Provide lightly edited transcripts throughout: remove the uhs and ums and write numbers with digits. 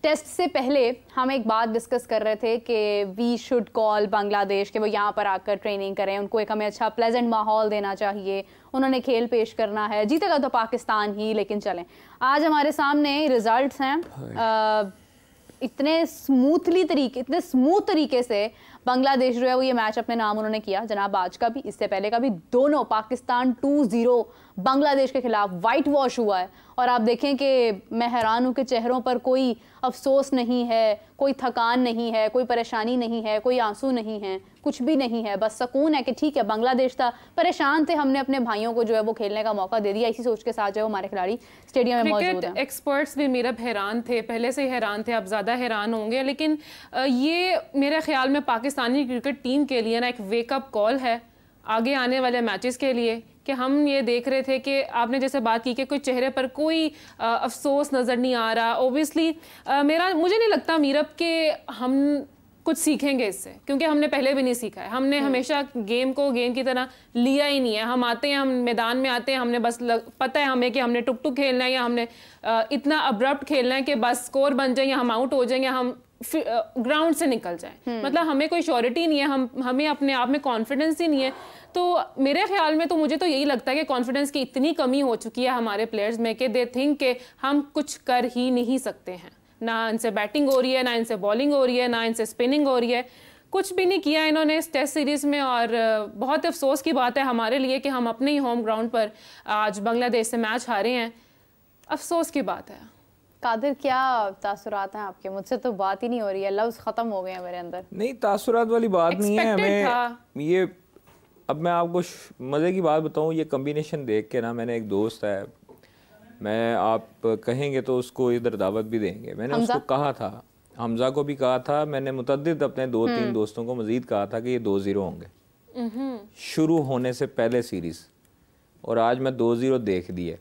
Test से पहले हम एक बात डिस्कस कर रहे थे कि वी शुड कॉल बांग्लादेश कि वो यहाँ पर आकर ट्रेनिंग करें, उनको एक हमें अच्छा प्लेजेंट माहौल देना चाहिए, उन्होंने खेल पेश करना है, जीतेगा तो पाकिस्तान ही। लेकिन चलें, आज हमारे सामने रिजल्ट्स हैं। इतने स्मूथ तरीके से बांग्लादेश जो है वो ये मैच अपने नाम उन्होंने किया। जनाब आज का भी, इससे पहले का भी, दोनों पाकिस्तान 2-0 बांग्लादेश के खिलाफ वाइट वॉश हुआ है। और आप देखें कि मैं हैरान हूँ कि चेहरों पर कोई अफसोस नहीं है, कोई थकान नहीं है, कोई परेशानी नहीं है, कोई आंसू नहीं है, कुछ भी नहीं है। बस सुकून है कि ठीक है, बांग्लादेश था, परेशान थे, हमने अपने भाइयों को जो है वो खेलने का मौका दे दिया। इसी सोच के साथ जो है हमारे खिलाड़ी स्टेडियम में मौजूद हैं। एक्सपर्ट्स भी मेरा हैरान थे, पहले से हैरान थे, अब ज़्यादा हैरान होंगे। लेकिन ये मेरे ख्याल में पाकिस्तानी क्रिकेट टीम के लिए ना एक वेकअप कॉल है आगे आने वाले मैचेस के लिए, कि हम ये देख रहे थे कि आपने जैसे बात की कि कोई चेहरे पर कोई अफसोस नज़र नहीं आ रहा। ओबियसली मुझे नहीं लगता मीरब के हम कुछ सीखेंगे इससे, क्योंकि हमने पहले भी नहीं सीखा है। हमने हमेशा गेम को गेम की तरह लिया ही नहीं है। हम आते हैं, हम मैदान में आते हैं, हमने बस पता है हमें कि हमने टुक टुक खेलना है, या हमने इतना अब्रप्ट खेलना है कि बस स्कोर बन जाए, या हम आउट हो जाएं, या हम ग्राउंड से निकल जाए। मतलब हमें कोई श्योरिटी नहीं है, हमें अपने आप में कॉन्फिडेंस ही नहीं है। तो मेरे ख्याल में तो मुझे तो यही लगता है कि कॉन्फिडेंस की इतनी कमी हो चुकी है हमारे प्लेयर्स में कि दे थिंक कि हम कुछ कर ही नहीं सकते हैं। ना इनसे बैटिंग हो रही है, ना इनसे बॉलिंग हो रही है, ना इनसे स्पिनिंग हो रही है। कुछ भी नहीं किया इन्होंने इस टेस्ट सीरीज़ में। और बहुत अफसोस की बात है हमारे लिए कि हम अपने ही होम ग्राउंड पर आज बांग्लादेश से मैच हारे हैं। अफसोस की बात है। कादिर, क्या तासुरात हैं आपके? मुझसे तो बात ही नहीं हो रही है, लफ्ज़ ख़त्म हो गए हैं मेरे अंदर। नहीं, तासुरात वाली बात नहीं है हमें। ये अब मैं आपको मज़े की बात बताऊं, ये कम्बिनेशन देख के ना, मैंने एक दोस्त है, मैं आप कहेंगे तो उसको इधर दावत भी देंगे, मैंने उसको कहा था, हमजा को भी कहा था, मैंने मुतद्दिद अपने 2-3 दोस्तों को मज़ीद कहा था कि ये 2-0 होंगे शुरू होने से पहले सीरीज़, और आज मैं 2-0 देख दिए।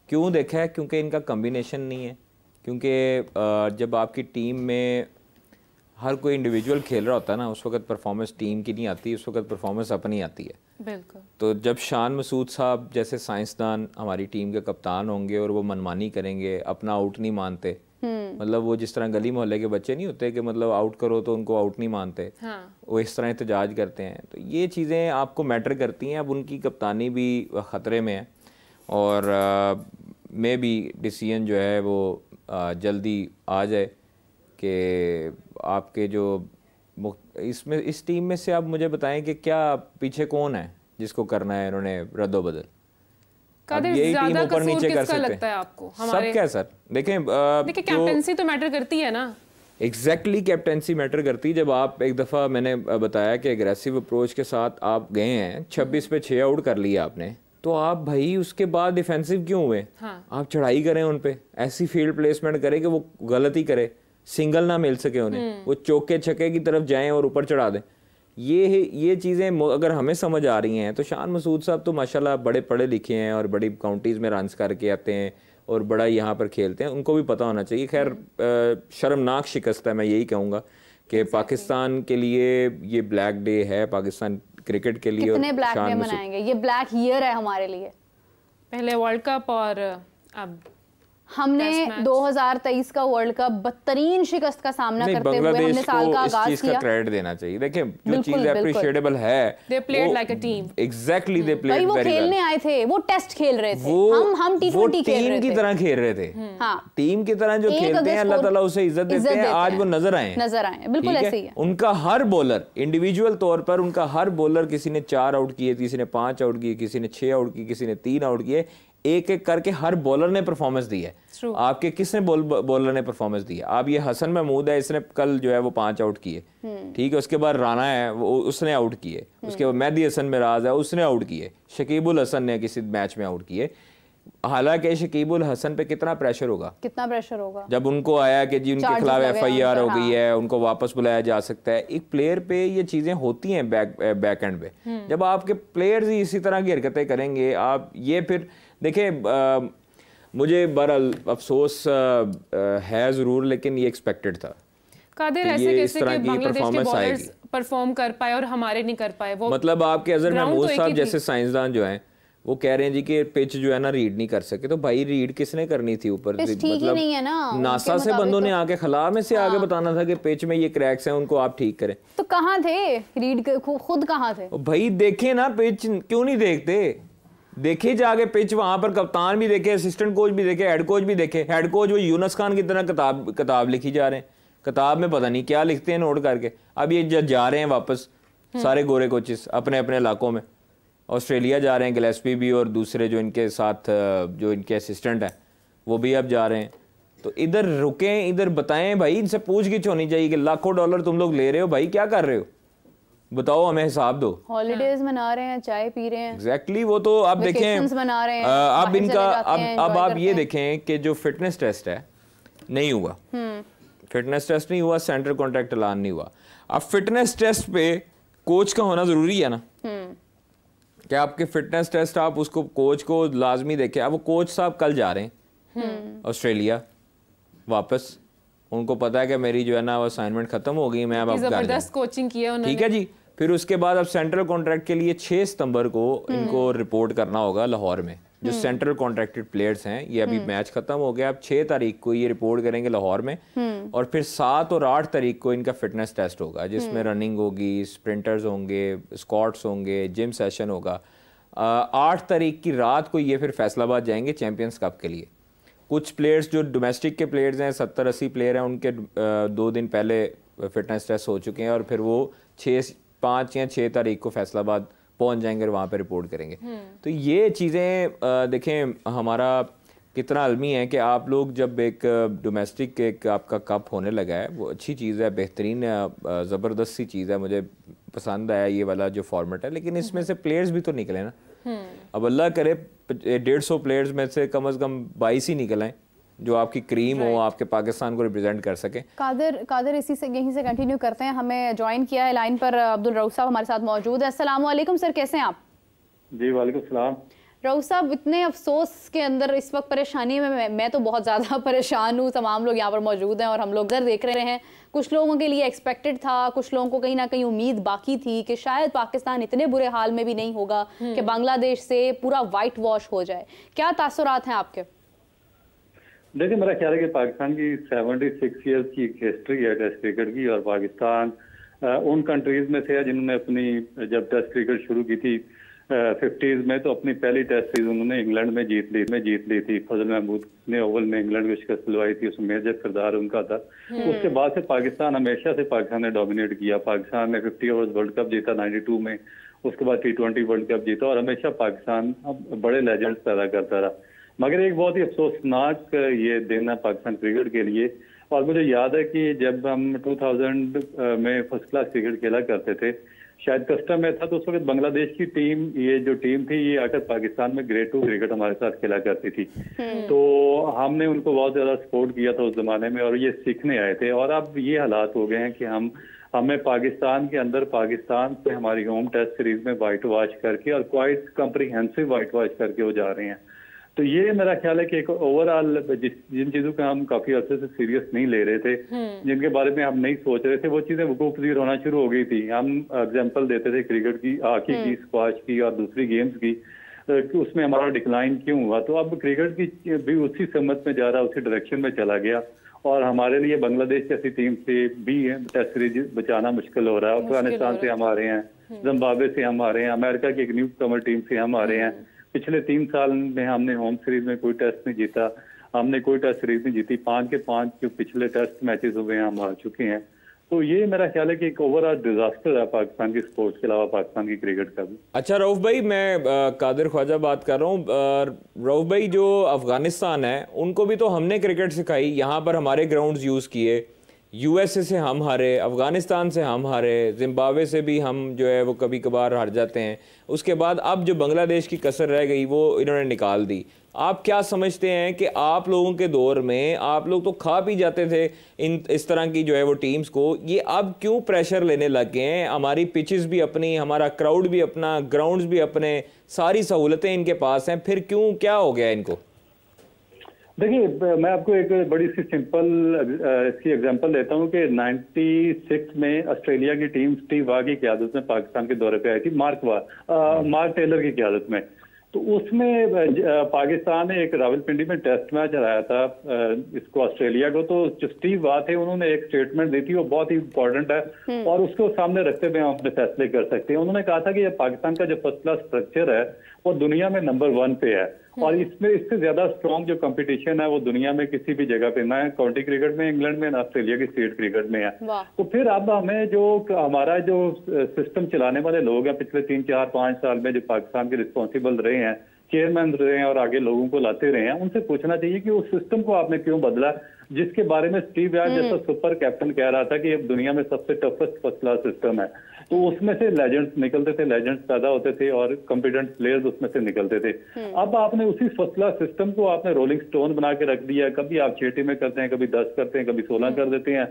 क्यों देखा है? क्योंकि इनका कम्बिनेशन नहीं है। क्योंकि जब आपकी टीम में हर कोई इंडिविजुअल खेल रहा होता है ना, उस वक्त परफॉर्मेंस टीम की नहीं आती, उस वक्त परफॉर्मेंस अपनी आती है। बिल्कुल। तो जब शान मसूद साहब जैसे साइंसदान हमारी टीम के कप्तान होंगे और वो मनमानी करेंगे, अपना आउट नहीं मानते, मतलब वो जिस तरह गली मोहल्ले के बच्चे नहीं होते कि मतलब आउट करो तो उनको आउट नहीं मानते, वो इस तरह एहतजाज करते हैं, तो ये चीज़ें आपको मैटर करती हैं। अब उनकी कप्तानी भी ख़तरे में है, और मे बी डिसीजन जो है वो जल्दी आ जाए कि आपके जो इसमें इस टीम में से आप मुझे बताएं कि क्या पीछे कौन है जिसको करना है इन्होंने रद्दो बदल। यही टीम ऊपर नीचे कर सकते हैं आपको सब क्या सर? देखें कैप्टेंसी तो मैटर करती है ना। एग्जैक्टली कैप्टेंसी मैटर करती है। जब आप एक दफ़ा मैंने बताया कि एग्रेसिव अप्रोच के साथ आप गए हैं, 26 पे 6 आउट कर लिया आपने, तो आप भाई उसके बाद डिफेंसिव क्यों हुए? आप चढ़ाई करें उन पे, ऐसी फील्ड प्लेसमेंट करें कि वो गलती करे, सिंगल ना मिल सके उन्हें, वो चौके छक्के की तरफ जाएं और ऊपर चढ़ा दें। ये चीज़ें अगर हमें समझ आ रही हैं तो शान मसूद साहब तो माशाल्लाह बड़े पढ़े लिखे हैं और बड़ी काउंटीज़ में रन्स करके आते हैं और बड़ा यहाँ पर खेलते हैं, उनको भी पता होना चाहिए। खैर शर्मनाक शिकस्त है, मैं यही कहूँगा कि पाकिस्तान के लिए ये ब्लैक डे है, पाकिस्तान क्रिकेट के लिए। कितने ब्लैक डे मनाएंगे? ये ब्लैक ईयर है हमारे लिए। पहले वर्ल्ड कप और अब हमने 2023 का वर्ल्ड कप बदतरीन शिकस्त का सामना करते हुए हमने साल का आगाज किया। क्रेडिट देना चाहिए। देखिए जो चीज अप्रिशिएटेबल है, they played like a team. Exactly, they played very well. वो खेलने आए थे, वो टेस्ट खेल रहे थे, हम T20 खेल रहे थे, टीम की तरह खेल रहे थे। हाँ, टीम की तरह जो खेलते हैं, अल्लाह ताला उसे इज्जत देते हैं। आज वो नजर आए, बिल्कुल ऐसे ही है। उनका हर बॉलर इंडिविजुअल तौर पर, उनका हर बॉलर, किसी ने 4 आउट किए, किसी ने 5 आउट किए, किसी ने 6 आउट किए, किसी ने 3 आउट किए, एक एक करके हर बॉलर ने परफॉर्मेंस दी है। आपके किसने बॉलर ने परफॉर्मेंस दी है? आप ये हसन महमूद है, इसने कल जो है वो 5 आउट किए, ठीक है। उसके बाद राना है, वो उसने आउट किए। उसके बाद मेहदी हसन मिराज है, उसने आउट किए। शकीबुल हसन ने किसी मैच में आउट किए। हालांकि शकीबुल हसन पे कितना प्रेशर होगा जब उनको आया कि जी उनके खिलाफ FIR हो गई है, उनको वापस बुलाया जा सकता है। एक प्लेयर पे ये चीजें होती हैं बैक एंड पे। जब आपके प्लेयर्स ही इसी तरह की हरकतें करेंगे, आप ये फिर देखिए, मुझे बहरहाल अफसोस है ज़रूर, लेकिन ये एक्सपेक्टेड था। कादिर, ऐसे कैसे कि बांग्लादेश के बॉलर्स परफॉर्म कर पाए और हमारे नहीं कर पाए? वो मतलब आपके अजहर महमूद साहब जैसे साइंसदान जो हैं, वो कह रहे हैं जी कि पिच जो है ना रीड नहीं कर सके। तो भाई रीड किसने करनी थी ऊपर? मतलब नहीं है ना, नासा से बंदों ने आके खला में से आगे बताना था कि पिच में ये क्रैक्स हैं, उनको आप ठीक करें। तो कहाँ थे रीड, खुद कहाँ थे भाई? देखे ना पिच, क्यों नहीं देखते? देखे जाके पिच, वहां पर कप्तान भी देखे, असिस्टेंट कोच भी देखे, हेड कोच भी देखे। हेड कोच वो यूनुस खान की तरह किताब लिखी जा रहे हैं, किताब में पता नहीं क्या लिखते हैं नोट करके। अब ये जा रहे हैं वापस सारे गोरे कोचेस अपने अपने इलाकों में। ऑस्ट्रेलिया जा रहे हैं गिलेस्पी भी, और दूसरे जो इनके साथ जो इनके असिस्टेंट हैं वो भी अब जा रहे हैं। तो इधर रुकें, इधर बताएं भाई, इनसे पूछगिछ होनी चाहिए कि लाखों डॉलर तुम लोग ले रहे हो भाई, क्या कर रहे हो बताओ, हमें हिसाब दो। हॉलीडेज मना रहे हैं, चाय पी रहे हैं। एग्जैक्टली वो तो आप देखें, मना रहे हैं, अब इनका अब आप ये देखें कि जो फिटनेस टेस्ट है नहीं हुआ, फिटनेस टेस्ट नहीं हुआ, सेंट्रल कॉन्ट्रैक्ट ऐलान नहीं हुआ। अब फिटनेस टेस्ट पे कोच का होना जरूरी है ना, क्या आपके फिटनेस टेस्ट आप उसको कोच को लाजमी देखें। अब वो कोच साहब कल जा रहे हैं ऑस्ट्रेलिया वापस, उनको पता है कि मेरी जो है ना वो असाइनमेंट खत्म हो गई, मैं अब जबरदस्त कोचिंग की है उन्होंने, ठीक है जी। फिर उसके बाद अब सेंट्रल कॉन्ट्रैक्ट के लिए 6 सितंबर को इनको रिपोर्ट करना होगा लाहौर में। जो सेंट्रल कॉन्ट्रैक्टेड प्लेयर्स हैं, ये अभी मैच खत्म हो गया, अब 6 तारीख को ये रिपोर्ट करेंगे लाहौर में, और फिर 7 और 8 तारीख को इनका फिटनेस टेस्ट होगा, जिसमें रनिंग होगी, स्प्रिंटर्स होंगे, स्क्वाट्स होंगे, जिम सेशन होगा। 8 तारीख की रात को ये फिर फैसलाबाद जाएंगे चैंपियंस कप के लिए। कुछ प्लेयर्स जो डोमेस्टिक के प्लेयर्स हैं, 70-80 प्लेयर हैं, उनके 2 दिन पहले फिटनेस टेस्ट हो चुके हैं, और फिर वो 5 या 6 तारीख को फैसलाबाद पहुंच जाएंगे और वहाँ पे रिपोर्ट करेंगे। तो ये चीज़ें देखें, हमारा कितना अलमी है कि आप लोग जब एक डोमेस्टिक एक आपका कप होने लगा है, वो अच्छी चीज़ है, बेहतरीन ज़बरदस्त सी चीज़ है, मुझे पसंद आया ये वाला जो फॉर्मेट है। लेकिन इसमें से प्लेयर्स भी तो निकले ना, अब अल्लाह करे 150 प्लेयर्स में से कम 22 ही निकल आए जो आपकी क्रीम हो, आपके पाकिस्तान को रिप्रेजेंट कर सके। कादिर इसी से यहीं से कंटिन्यू करते हैं। हमें ज्वाइन किया है लाइन पर अब्दुल रऊफ साहब हमारे साथ मौजूद है। अस्सलाम वालेकुम सर, कैसे हैं आप? जी वालेकुम सलाम। रऊफ साहब, इतने अफसोस के अंदर इस वक्त परेशानी में मैं तो बहुत ज़्यादा परेशान हूँ। तमाम लोग यहाँ पर मौजूद हैं और हम लोग इधर देख रहे हैं। कुछ लोगों के लिए एक्सपेक्टेड था, कुछ लोगों को कहीं ना कहीं उम्मीद बाकी थी कि शायद पाकिस्तान इतने बुरे हाल में भी नहीं होगा कि बांग्लादेश से पूरा वाइट वॉश हो जाए। क्या तासुरात हैं आपके? देखिए, मेरा ख्याल है कि पाकिस्तान की 76 ईयर्स की एक हिस्ट्री है टेस्ट क्रिकेट की, और पाकिस्तान उन कंट्रीज में से है जिन्होंने अपनी जब टेस्ट क्रिकेट शुरू की थी 50s में, तो अपनी पहली टेस्ट सीरीज उन्होंने इंग्लैंड में जीत ली थी। फजल महमूद ने ओवल में इंग्लैंड को शिकस्त दिलवाई थी, उसमें मेजर किरदार उनका था। उसके बाद से पाकिस्तान ने डोमिनेट किया। पाकिस्तान ने 50 ओवर्स वर्ल्ड कप जीता 92 में, उसके बाद T20 वर्ल्ड कप जीता, और हमेशा पाकिस्तान बड़े लेजेंड्स पैदा करता रहा। मगर एक बहुत ही अफसोसनाक ये दिन है पाकिस्तान क्रिकेट के लिए। और मुझे याद है कि जब हम 2000 में फर्स्ट क्लास क्रिकेट खेला करते थे, शायद कस्टम में था, तो उस वक्त बांग्लादेश की टीम, ये जो टीम थी, ये आकर पाकिस्तान में ग्रेड 2 क्रिकेट हमारे साथ खेला करती थी। तो हमने उनको बहुत ज्यादा सपोर्ट किया था उस जमाने में, और ये सीखने आए थे। और अब ये हालात हो गए हैं कि हमें पाकिस्तान के अंदर, पाकिस्तान से हमारी होम टेस्ट सीरीज में वाइट वॉश करके, और क्वाइट कम्प्रीहेंसिव वाइट वॉश करके वो जा रहे हैं। तो ये मेरा ख्याल है कि एक ओवरऑल जिन चीजों का हम काफी अर्से से सीरियस नहीं ले रहे थे, जिनके बारे में हम नहीं सोच रहे थे, वो चीजें वकूफ पजीर होना शुरू हो गई थी। हम एग्जांपल देते थे क्रिकेट की, हॉकी की, स्क्वाश की और दूसरी गेम्स की, उसमें हमारा डिक्लाइन क्यों हुआ। तो अब क्रिकेट की भी उसी सम्मत में जा रहा, उसी डायरेक्शन में चला गया, और हमारे लिए बांग्लादेश जैसी टीम से भी टेस्ट सीरीज बचाना मुश्किल हो रहा है। अफगानिस्तान से हम आ रहे हैं, जिम्बाब्वे से हम आ रहे हैं, अमेरिका की एक न्यू कमर टीम से हम आ रहे हैं। पिछले 3 साल में हमने होम सीरीज में कोई टेस्ट नहीं जीता, हमने कोई टेस्ट सीरीज नहीं जीती। 5 के 5 जो पिछले टेस्ट मैचेस हुए हैं हम हार चुके हैं। तो ये मेरा ख्याल है कि एक ओवरऑल डिजास्टर है पाकिस्तान की स्पोर्ट्स के अलावा पाकिस्तान की क्रिकेट का भी। अच्छा रऊफ भाई, मैं कादिर ख्वाजा बात कर रहा हूँ। रऊफ भाई, जो अफगानिस्तान है उनको भी तो हमने क्रिकेट सिखाई, यहाँ पर हमारे ग्राउंड्स यूज़ किए, USA से हम हारे, अफगानिस्तान से हम हारे, जिम्बाब्वे से भी हम जो है वो कभी कभार हार जाते हैं। उसके बाद अब जो बांग्लादेश की कसर रह गई वो इन्होंने निकाल दी। आप क्या समझते हैं कि आप लोगों के दौर में आप लोग तो खा पी जाते थे इस तरह की जो है वो टीम्स को, ये अब क्यों प्रेशर लेने लग गए हैं? हमारी पिचेस भी अपनी, हमारा क्राउड भी अपना, ग्राउंड्स भी अपने, सारी सहूलतें इनके पास हैं, फिर क्यों, क्या हो गया इनको? देखिए, मैं आपको एक बड़ी सी सिंपल इसकी एग्जांपल देता हूँ कि 96 में ऑस्ट्रेलिया की टीम स्टीव वा की क़यादत में पाकिस्तान के दौरे पे आई थी, मार्क टेलर की क़यादत में। तो उसमें पाकिस्तान ने एक रावलपिंडी में टेस्ट मैच हराया था इसको ऑस्ट्रेलिया को। तो जो स्टीव वाह थे उन्होंने एक स्टेटमेंट दी थी, वो बहुत ही इंपॉर्टेंट है और उसको सामने रखते हुए हम अपने फैसले कर सकते हैं। उन्होंने कहा था कि पाकिस्तान का जो फर्स्ट क्लास स्ट्रक्चर है वो दुनिया में नंबर 1 पे है और इसमें इससे ज्यादा स्ट्रॉन्ग जो कंपटीशन है वो दुनिया में किसी भी जगह पे ना है, काउंटी क्रिकेट में इंग्लैंड में ना ऑस्ट्रेलिया की स्टेट क्रिकेट में है। तो फिर अब हमें जो हमारा जो सिस्टम चलाने वाले लोग हैं पिछले 3, 4, 5 साल में जो पाकिस्तान के रिस्पॉन्सिबल रहे हैं, चेयरमैन रहे हैं और आगे लोगों को लाते रहे हैं, उनसे पूछना चाहिए कि उस सिस्टम को आपने क्यों बदला जिसके बारे में स्टीव वाह जैसा सुपर कैप्टन कह रहा था कि अब दुनिया में सबसे टफेस्ट फर्स्ट क्लास सिस्टम है। तो उसमें से लेजेंड्स निकलते थे, लेजेंड्स पैदा होते थे और कॉम्पिटेंट प्लेयर्स उसमें से निकलते थे। अब आपने उसी फर्स्ट क्लास सिस्टम को आपने रोलिंग स्टोन बना के रख दिया। कभी आप 6 टीमें करते हैं, कभी 10 करते हैं, कभी 16 कर देते हैं,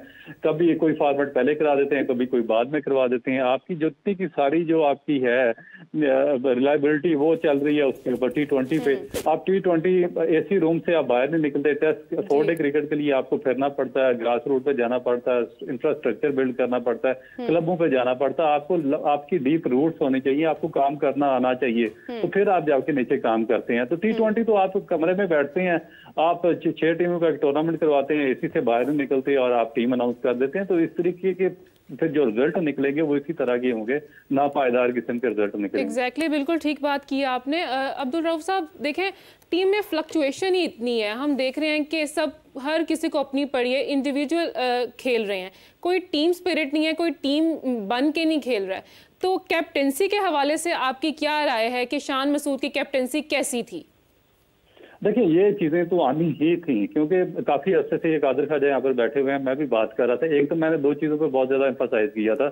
कभी कोई फॉर्मेट पहले करा देते हैं, कभी कोई बाद में करवा देते हैं। आपकी जितनी की सारी जो आपकी है रिलायबिलिटी वो चल रही है उसके ऊपर T20 पे। आप T20 एसी रूम से आप बाहर नहीं निकलते। टेस्ट 4 डे क्रिकेट के लिए आपको फिरना पड़ता है, ग्रास रूट पे जाना पड़ता है, इंफ्रास्ट्रक्चर बिल्ड करना पड़ता है, क्लबों पे जाना पड़ता है। आपको आपकी डीप रूट्स होनी चाहिए, आपको काम करना आना चाहिए, तो फिर आप जाके नीचे काम करते हैं। तो T20 तो आप कमरे में बैठते हैं, आप 6 टीमों का एक टूर्नामेंट करवाते हैं, एसी से बाहर नहीं निकलते और आप टीम अनाउंस कर देते हैं। तो इस तरीके के फिर जो रिजल्ट निकलेंगे वो इसी तरह के होंगे, ना पायदार किस्म के रिजल्ट निकलेंगे। एग्जैक्टली, बिल्कुल ठीक बात की आपने। अब्दुल रऊफ साहब देखें, टीम में फ्लक्चुएशन ही इतनी है, हम देख रहे हैं कि सब हर किसी को अपनी पड़ी है, इंडिविजुअल खेल रहे हैं, कोई टीम स्पिरिट नहीं है, कोई टीम बन के नहीं खेल रहा है। तो कैप्टेंसी के हवाले से आपकी क्या राय है कि शान मसूद की कैप्टेंसी कैसी थी? देखिए ये चीजें तो आनी ही थी क्योंकि काफी अर्से से ये कादिर खाजा यहाँ पर बैठे हुए हैं। मैं भी बात कर रहा था, एक तो मैंने 2 चीजों पर बहुत ज्यादा एम्फसाइज किया था।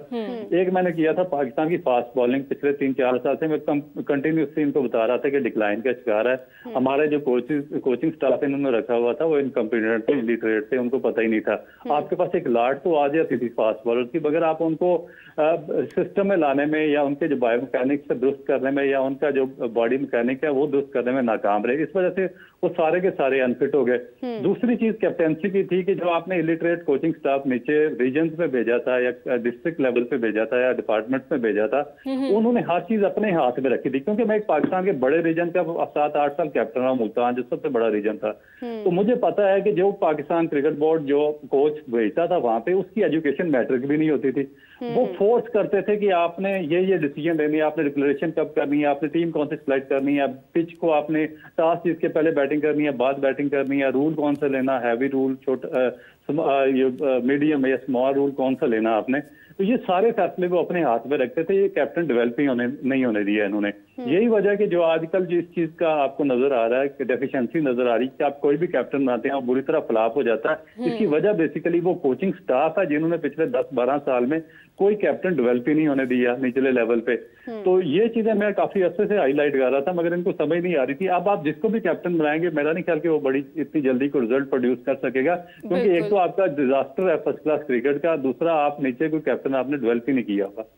एक मैंने किया था पाकिस्तान की फास्ट बॉलिंग पिछले 3-4 साल से मैं कंटिन्यूसली इनको बता रहा था कि डिक्लाइन का शिकार है। हमारे जो कोचिंग स्टाफ इन्होंने रखा हुआ था वो इनकम्पिटेंट थे, इलिटरेट थे, उनको पता ही नहीं था। आपके पास एक लाट तो आ जाती थी फास्ट बॉलर की, मगर आप उनको सिस्टम में लाने में या उनके जो बायो मैकेनिक्स दुरुस्त करने में या उनका जो बॉडी मैकेनिक है वो दुरुस्त करने में नाकाम रहे। इस वजह से वो सारे के सारे अनफिट हो गए। दूसरी चीज कैप्टेंसी की थी कि जो आपने इलिटरेट कोचिंग स्टाफ नीचे रीजन्स में भेजा था या डिस्ट्रिक्ट लेवल पे भेजा था या डिपार्टमेंट्स में भेजा था, उन्होंने हर चीज अपने हाथ में रखी थी। क्योंकि मैं एक पाकिस्तान के बड़े रीजन का 7-8 साल कैप्टन रहा, मुल्तान जो सबसे बड़ा रीजन था, तो मुझे पता है कि जो पाकिस्तान क्रिकेट बोर्ड जो कोच भेजता था वहां पे उसकी एजुकेशन मैट्रिक भी नहीं होती थी। वो फोर्स करते थे कि आपने ये डिसीजन लेनी है, आपने डिक्लेरेशन कब करनी है, आपने टीम कौन सी सिलेक्ट करनी है, पिच को आपने टॉस जिसके पहले बैटिंग करनी है, बाद बैटिंग करनी है, रूल कौन सा लेना, हैवी रूल, छोटा मीडियम या स्मॉल रूल कौन सा लेना आपने। तो ये सारे फैसले वो अपने हाथ में रखते थे। ये कैप्टन डेवलप ही नहीं होने दिया इन्होंने। यही वजह कि जो आजकल जिस चीज का आपको नजर आ रहा है कि डेफिशिएंसी नजर आ रही है कि आप कोई भी कैप्टन बनाते हैं बुरी तरह फ्लॉप हो जाता है। इसकी वजह बेसिकली वो कोचिंग स्टाफ है जिन्होंने पिछले 10-12 साल में कोई कैप्टन डेवलप ही नहीं होने दिया निचले लेवल पे। तो ये चीजें मैं काफी अर्से से हाईलाइट कर रहा था मगर इनको समझ नहीं आ रही थी। अब आप जिसको भी कैप्टन बनाएंगे मेरा नहीं ख्याल कि वो बड़ी इतनी जल्दी को रिजल्ट प्रोड्यूस कर सकेगा, क्योंकि एक तो आपका डिजास्टर है फर्स्ट क्लास क्रिकेट का, दूसरा आप नीचे कोई कैप्टन आपने डेवलप ही नहीं किया होगा।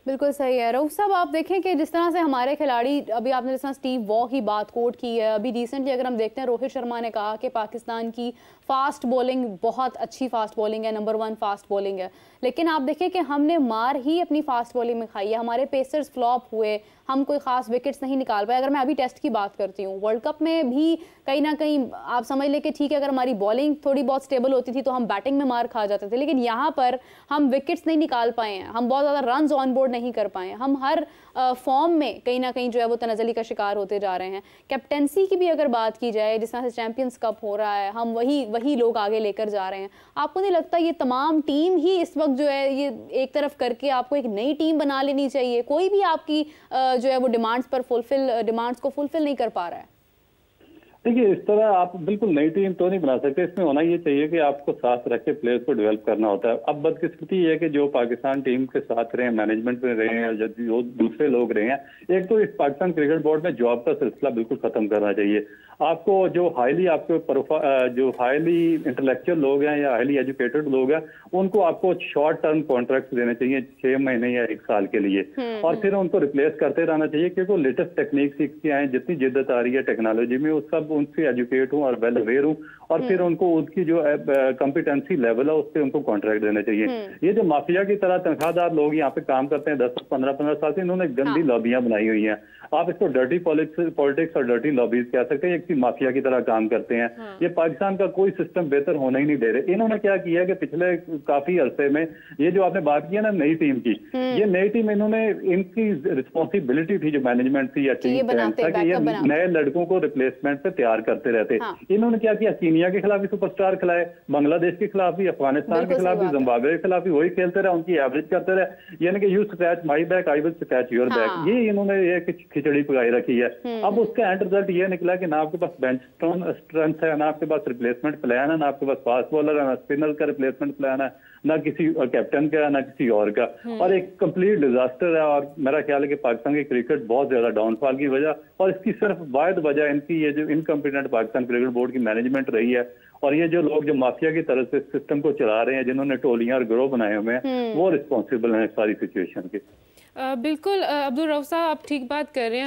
बिल्कुल सही है। रऊफ साहब आप देखें कि जिस तरह से हमारे खिलाड़ी, अभी आपने जिस तरह स्टीव वॉ की बात कोट की है, अभी रिसेंटली अगर हम देखते हैं रोहित शर्मा ने कहा कि पाकिस्तान की फास्ट बॉलिंग बहुत अच्छी फास्ट बॉलिंग है, नंबर 1 फास्ट बॉलिंग है, लेकिन आप देखें कि हमने मार ही अपनी फास्ट बॉलिंग में खाई है। हमारे पेसर्स फ्लॉप हुए, हम कोई खास विकेट्स नहीं निकाल पाए। अगर मैं अभी टेस्ट की बात करती हूँ, वर्ल्ड कप में भी कहीं ना कहीं आप समझ लें कि ठीक है, अगर हमारी बॉलिंग थोड़ी बहुत स्टेबल होती थी तो हम बैटिंग में मार खा जाते थे, लेकिन यहाँ पर हम विकेट्स नहीं निकाल पाए हैं, हम बहुत ज़्यादा रन्स ऑन बोर्ड नहीं कर पाए, हम हर फॉर्म में कहीं ना कहीं जो है वो तनज़ली का शिकार होते जा रहे हैं। कैप्टेंसी की भी अगर बात की जाए, जिस तरह से चैंपियंस कप हो रहा है, हम वही लोग आगे लेकर जा रहे हैं। आपको नहीं लगता ये तमाम टीम ही इस वक्त जो है ये एक तरफ करके आपको एक नई टीम बना लेनी चाहिए? कोई भी आपकी जो है वो डिमांड्स को फुलफिल नहीं कर पा रहा है। देखिए इस तरह आप बिल्कुल नई टीम तो नहीं बना सकते। इसमें होना ये चाहिए कि आपको साथ रख के प्लेयर्स को डेवलप करना होता है। अब बदकिस्मती ये है कि जो पाकिस्तान टीम के साथ रहे हैं, मैनेजमेंट में रहे हैं, जो दूसरे लोग रहे हैं, एक तो इस पाकिस्तान क्रिकेट बोर्ड में जॉब का सिलसिला बिल्कुल खत्म करना चाहिए। आपको जो हाईली इंटेलेक्चुअल लोग हैं या हाईली एजुकेटेड लोग हैं उनको आपको शॉर्ट टर्म कॉन्ट्रैक्ट देने चाहिए 6 महीने या 1 साल के लिए, और फिर उनको रिप्लेस करते रहना चाहिए क्योंकि वो लेटेस्ट टेक्निक सीख के आए, जितनी जिद्दत आ रही है टेक्नोलॉजी में वो सब उनसे एजुकेट हूँ और वेल अवेयर हूँ और फिर उनको उनकी जो कॉम्पिटेंसी लेवल है उस पर उनको कॉन्ट्रैक्ट देने चाहिए। ये जो माफिया की तरह तनख्वाहदार लोग यहाँ पे काम करते हैं 10-15 साल से, इन्होंने गंदी लॉबियां बनाई हुई हैं। आप इसको डर्टी पॉलिटिक्स और डर्टी लॉबीज कह सकते हैं, एक माफिया की तरह काम करते हैं। ये पाकिस्तान का कोई सिस्टम बेहतर होना ही नहीं दे रहे। इन्होंने क्या किया है कि पिछले काफी अरसे में ये जो आपने बात की है ना नई टीम की, ये नई टीम इन्होंने इनकी रिस्पॉन्सिबिलिटी थी जो मैनेजमेंट थी या टीम कि ये नए लड़कों को रिप्लेसमेंट पे तैयार करते रहते। इन्होंने क्या किया, कीनिया के खिलाफ भी सुपरस्टार खिलाए, बांग्लादेश के खिलाफ भी, अफगानिस्तान के खिलाफ भी, जिम्बाब्वे के खिलाफ भी वही खेलते रहे, उनकी एवरेज करते रहे, यानी कि you scratch my back I will scratch your back. ये इन्होंने ये खिचड़ी पकाई रखी है। अब उसका एंड रिजल्ट ये निकला कि ना आपके पास बेंच स्ट्रेंथ है, ना आपके पास रिप्लेसमेंट प्लान है, ना आपके पास फास्ट बॉलर है, ना स्पिनर का रिप्लेसमेंट प्लान है, ना किसी कैप्टन का, ना किसी और का, और एक कंप्लीट डिजास्टर है। और मेरा ख्याल है कि पाकिस्तान की क्रिकेट बहुत ज्यादा डाउनफॉल की वजह, और इसकी सिर्फ वाहिद वजह इनकी ये जो इनकम्पिटेंट पाकिस्तान क्रिकेट बोर्ड की मैनेजमेंट रही है, और ये जो लोग जो माफिया की तरह से सिस्टम को चला रहे हैं, जिन्होंने टोलियां और गिरोह बनाए हुए हैं, वो रिस्पॉन्सिबल हैं इस सारी सिचुएशन के। बिल्कुल अब्दुल रऊफ साहब, आप ठीक बात कर रहे हैं।